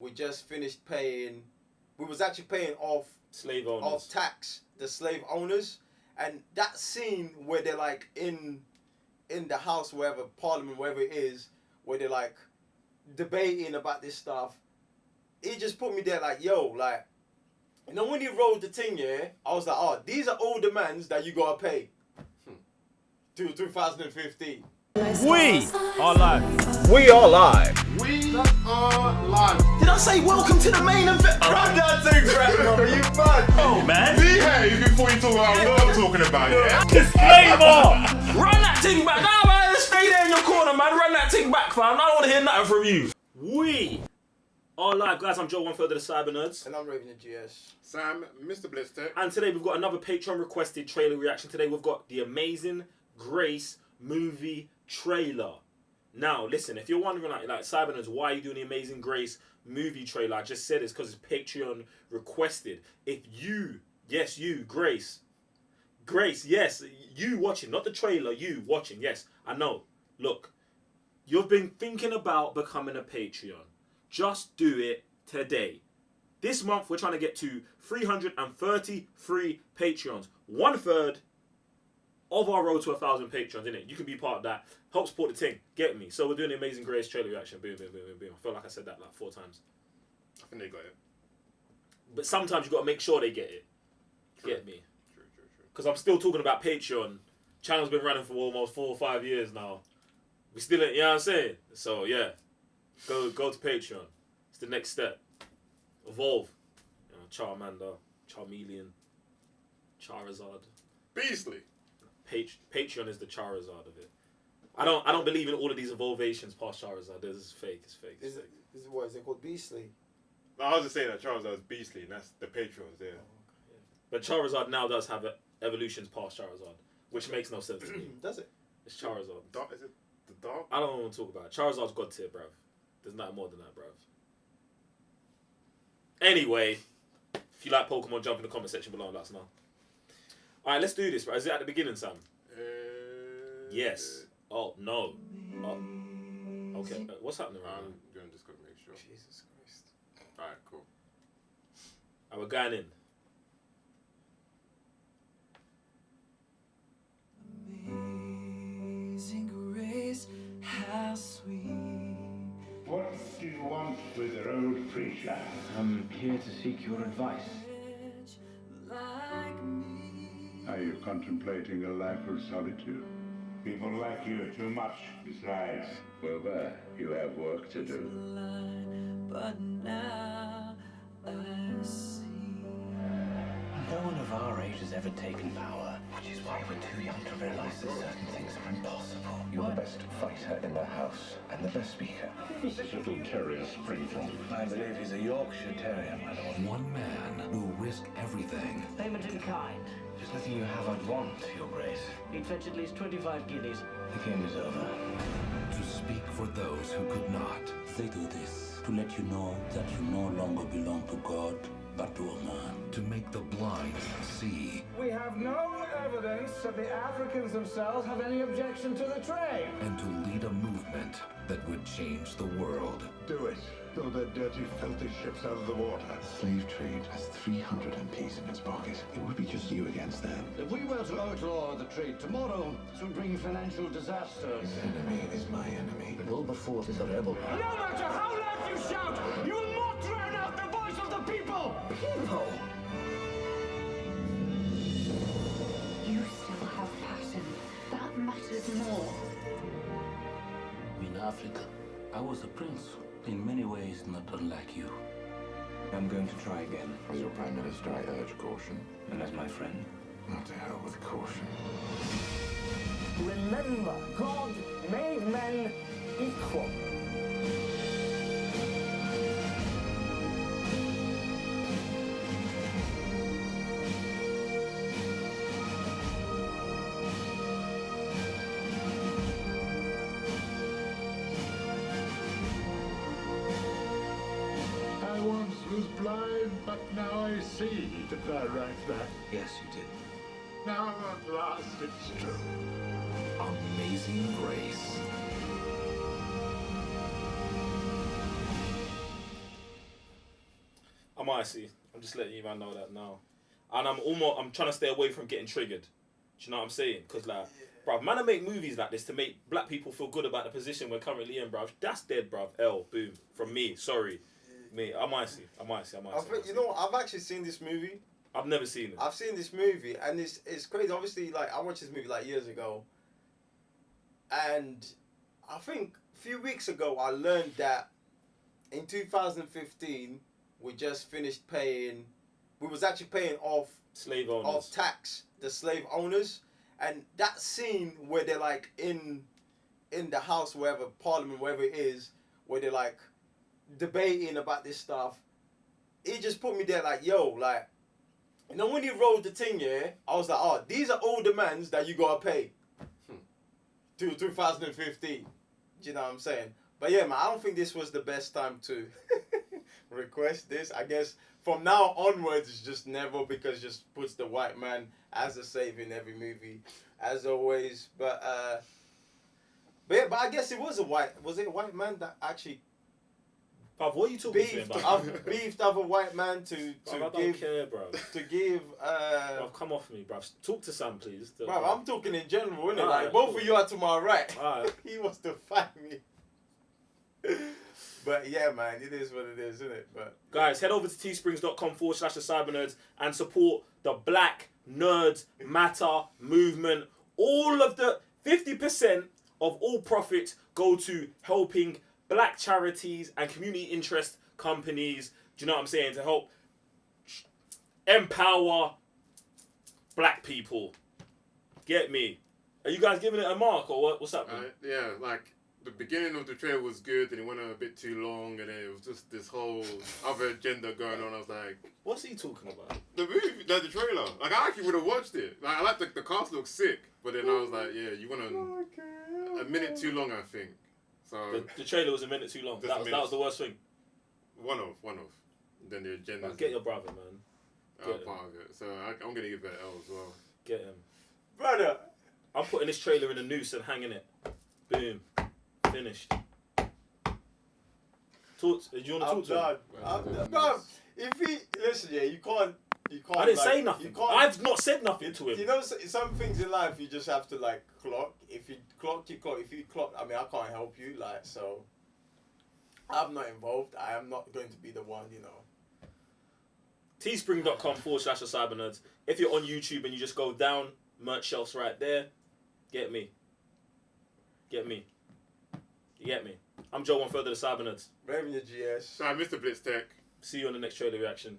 we just finished paying. We was actually paying off slave owners. Of tax the slave owners, and that scene where they're like in the house, wherever Parliament, wherever it is, where they're like debating about this stuff. It just put me there like, yo, like, you know, when he rolled the thing, yeah, I was like, oh, these are all demands that you gotta pay. 2015. We are live. We are live. We are live. Did I say welcome to the main event? Run that thing, bro. You mad? Oh, man. Behave before you talk about what I'm talking about, yeah? Disclaimer. Run that thing back. Nah, man, stay there in your corner, man. Run that thing back, fam. I don't want to hear nothing from you. We are live, guys. I'm Joe, one third of the Cyber Nerds. And I'm Raven the GS. Sam, Mr. Blister. And today we've got another Patreon requested trailer reaction. Today we've got the Amazing Grace movie trailer. Now, listen, if you're wondering, like Cyber Nerds, why are you doing the Amazing Grace movie trailer? I just said it's because it's Patreon requested. If you, yes, you, Grace, yes, you watching, not the trailer, you watching, yes, I know. Look, you've been thinking about becoming a Patreon. Just do it today. This month, we're trying to get to 333 Patreons. 1/3 of our road to 1,000 Patreons, innit? You can be part of that. Help support the team. Get me. So we're doing the Amazing Grace trailer reaction. Boom, boom, boom, boom, boom. I feel like I said that like 4 times. I think they got it. But sometimes you got to make sure they get it. True. Get me? True. Because I'm still talking about Patreon. Channel's been running for almost 4 or 5 years now. We still, you know what I'm saying? So yeah, go to Patreon. It's the next step. Evolve. You know, Charmander, Charmeleon, Charizard. Beastly. Patreon is the Charizard of it. I don't believe in all of these evolvations past Charizard. This is fake. It's fake. Is it what is it called? Beastly. No, I was just saying that Charizard is beastly, and that's the Patreons there. But Charizard now does have evolutions past Charizard, which makes no sense to me. Does it? It's Charizard. Is it the dog? I don't want to talk about it. Charizard's god tier, bruv. There's nothing more than that, bruv. Anyway, if you like Pokemon, jump in the comment section below and let us know. Alright, let's do this, right? Is it at the beginning, Sam? Yes. Oh, no. Oh. Okay, what's happening right now? I'm going to just go make sure. Jesus Christ. Alright, cool. We're going in. Amazing grace, how sweet. What do you want with the road preacher? I'm here to seek your advice. Like me. Are you contemplating a life of solitude? People like you are too much. Besides, well, there, you have work to do. But now I see. No one of our age has ever taken power, which is why we're too young to realize that certain things are impossible. You're the best fighter in the house and the best speaker. Where does this little terrier spring from? I believe he's a Yorkshire Terrier, my lord. One man will risk everything. Payment in kind. There's nothing you have I'd want, Your Grace. He'd fetch at least 25 guineas. The game is over. To speak for those who could not. They do this to let you know that you no longer belong to God, but to a man. To make the blind see. We have no evidence that the Africans themselves have any objection to the trade. And to lead a movement that would change the world. Do it. Throw their dirty, filthy ships out of the water. Slave trade has 300 MPs in its pocket. It would be just you against them. If we were to outlaw the trade tomorrow, this would bring financial disaster. His enemy is my enemy. Wilberforce is a rebel. No matter how loud you shout, you will not drown out the voice of the people! People? You still have passion. That matters more. In Africa, I was a prince. In many ways, not unlike you. I'm going to try again. As your Prime Minister, I urge caution. And as my friend, Not to hell with caution. Remember, God made men equal. I once was blind, but now I see. Did I write that? yes, you did. Now at last it's true. Amazing Grace. might see. I'm just letting you man know that now. And I'm trying to stay away from getting triggered. Do you know what I'm saying? Because like, bruv, man, I make movies like this to make black people feel good about the position we're currently in, bruv. That's dead, bruv. L, boom. From me, sorry. Me, I might see. You know what? I've actually seen this movie. I've never seen it. I've seen this movie, and it's crazy. Obviously, like, I watched this movie like years ago, and I think a few weeks ago I learned that in 2015 we just finished paying. We was actually paying off slave owners, off tax, the slave owners, and that scene where they're like in the house, wherever, Parliament, wherever it is, where they're like debating about this stuff. It just put me there like, yo, like, you know, when he rolled the thing, yeah, I was like, oh, these are all demands that you gotta pay. To 2015. Do you know what I'm saying? But yeah, man, I don't think this was the best time to request this. I guess from now onwards, it's just never, because it just puts the white man as a savior in every movie, as always. But yeah, but I guess it was a white man that actually. Bruv, what are you talking about? I've beefed up a white man to I don't give. care, bro. To give. Bruv, come off me, bruv. Talk to Sam, please. Bruv, I'm talking in general, innit? Alright, Like, both cool. of you are to my right. Alright. He wants to fight me. But yeah, man, it is what it is, isn't it? But guys, head over to teesprings.com/the cybernerds and support the Black Nerds Matter movement. All of the 50% of all profits go to helping black charities and community interest companies. Do you know what I'm saying? To help empower black people. Get me? Are you guys giving it a mark or what? What's happening? Yeah, like the beginning of the trailer was good, and it went on a bit too long, and then it was just this whole other agenda going on. I was like, what's he talking about? The movie, like the trailer. Like, I actually would have watched it. Like, I like the cast looks sick, but then I was like, yeah, you went on a minute too long, I think. So the trailer was a minute too long. That was the worst thing. One of. Then the agenda. Get your brother, man. Part of it. So I'm gonna give it an L as well. Get him, brother. I'm putting this trailer in a noose and hanging it. Boom. Finished. Do you want to talk to him? Bro, if he listen, yeah, you can't. I didn't say nothing. I've not said nothing to him. You know, some things in life you just have to like clock. If you clock, you clock. If you clock, I mean, I can't help you. Like, so I'm not involved. I am not going to be the one, you know. Teespring.com/the cybernerds. If you're on YouTube and you just go down, merch shelves right there. Get me. You get me. I'm Joe One Further, the Cybernerds. Raven your GS. Sorry, Mr. Blitz Tech. See you on the next trailer reaction.